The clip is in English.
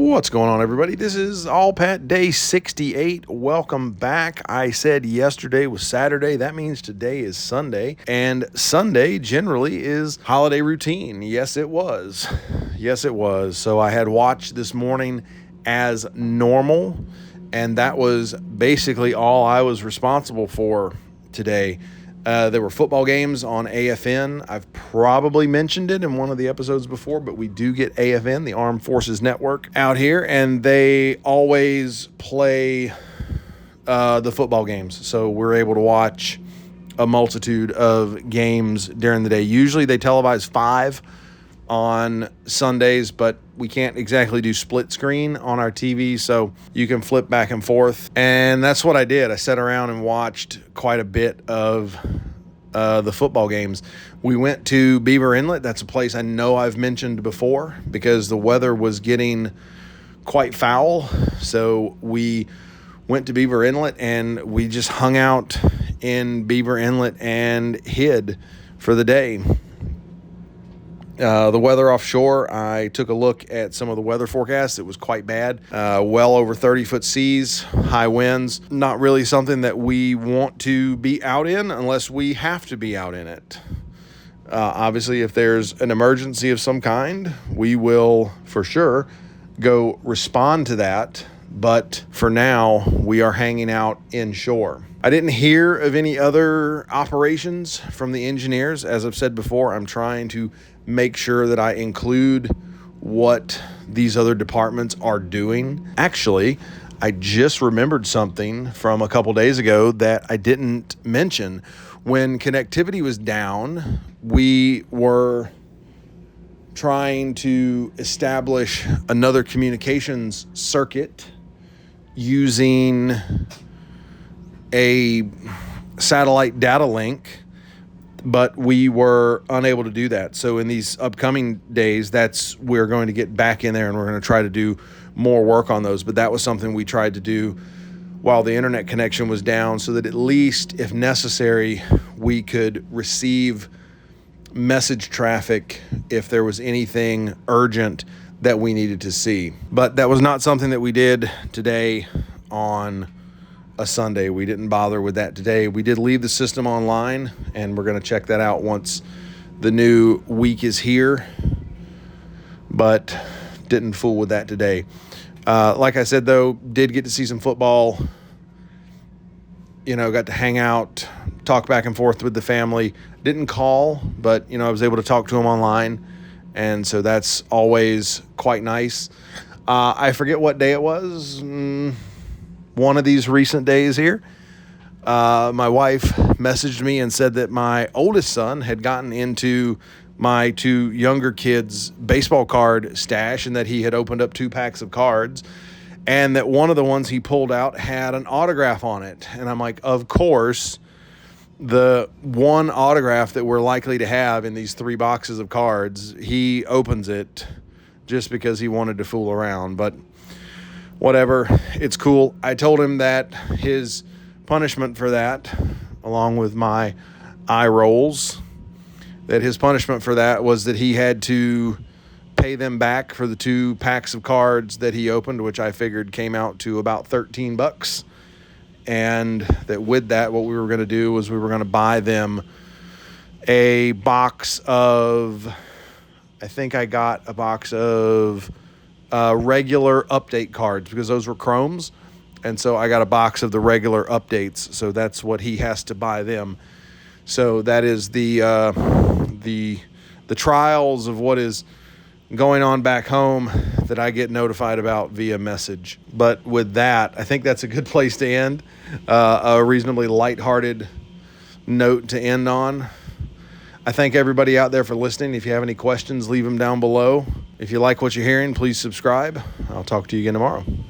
What's going on, everybody? This is ALPAT Day 68. Welcome back. I said yesterday was Saturday. That means today is Sunday. And Sunday generally is holiday routine. Yes, it was. So I had watched this morning as normal, and that was basically all I was responsible for today. There were football games on AFN. I've probably mentioned it in one of the episodes before, but we do get AFN, the Armed Forces Network, out here, and they always play the football games. So we're able to watch a multitude of games during the day. Usually they televise 5 on Sundays, but we can't exactly do split screen on our TV, so you can flip back and forth. And that's what I did. I sat around and watched quite a bit of the football games. We went to Beaver Inlet. That's a place I know I've mentioned before because the weather was getting quite foul. So we went to Beaver Inlet and we just hung out in Beaver Inlet and hid for the day. The weather offshore, I took a look at some of the weather forecasts. It was quite bad. Well over 30-foot seas, high winds. Not really something that we want to be out in unless we have to be out in it. Obviously, if there's an emergency of some kind, we will for sure go respond to that. But for now, we are hanging out inshore. I didn't hear of any other operations from the engineers. As I've said before, I'm trying to make sure that I include what these other departments are doing. Actually, I just remembered something from a couple days ago that I didn't mention. When connectivity was down, we were trying to establish another communications circuit using a satellite data link, but we were unable to do that. So in these upcoming days, we're going to get back in there and we're going to try to do more work on those. But that was something we tried to do while the internet connection was down so that at least, if necessary, we could receive message traffic if there was anything urgent that we needed to see. But that was not something that we did today on a Sunday. We didn't bother with that today. We did leave the system online, and we're going to check that out once the new week is here, but didn't fool with that today. Like I said, though, did get to see some football. Got to hang out, talk back and forth with the family. Didn't call, but, I was able to talk to them online, and so that's always quite nice. I forget what day it was. One of these recent days here, my wife messaged me and said that my oldest son had gotten into my 2 younger kids' baseball card stash and that he had opened up 2 packs of cards and that one of the ones he pulled out had an autograph on it. And I'm like, of course, the one autograph that we're likely to have in these 3 boxes of cards, he opens it just because he wanted to fool around. But whatever, it's cool. I told him that his punishment for that, along with my eye rolls, that his punishment for that was that he had to pay them back for the 2 packs of cards that he opened, which I figured came out to about $13. And that with that, what we were going to do was we were going to buy them a box of, I think I got a box of regular update cards because those were Chromes, and so I got a box of the regular updates. So that's what he has to buy them. So that is the trials of what is going on back home that I get notified about via message. But with that, I think that's a good place to end. A reasonably lighthearted note to end on. I thank everybody out there for listening. If you have any questions, leave them down below. If you like what you're hearing, please subscribe. I'll talk to you again tomorrow.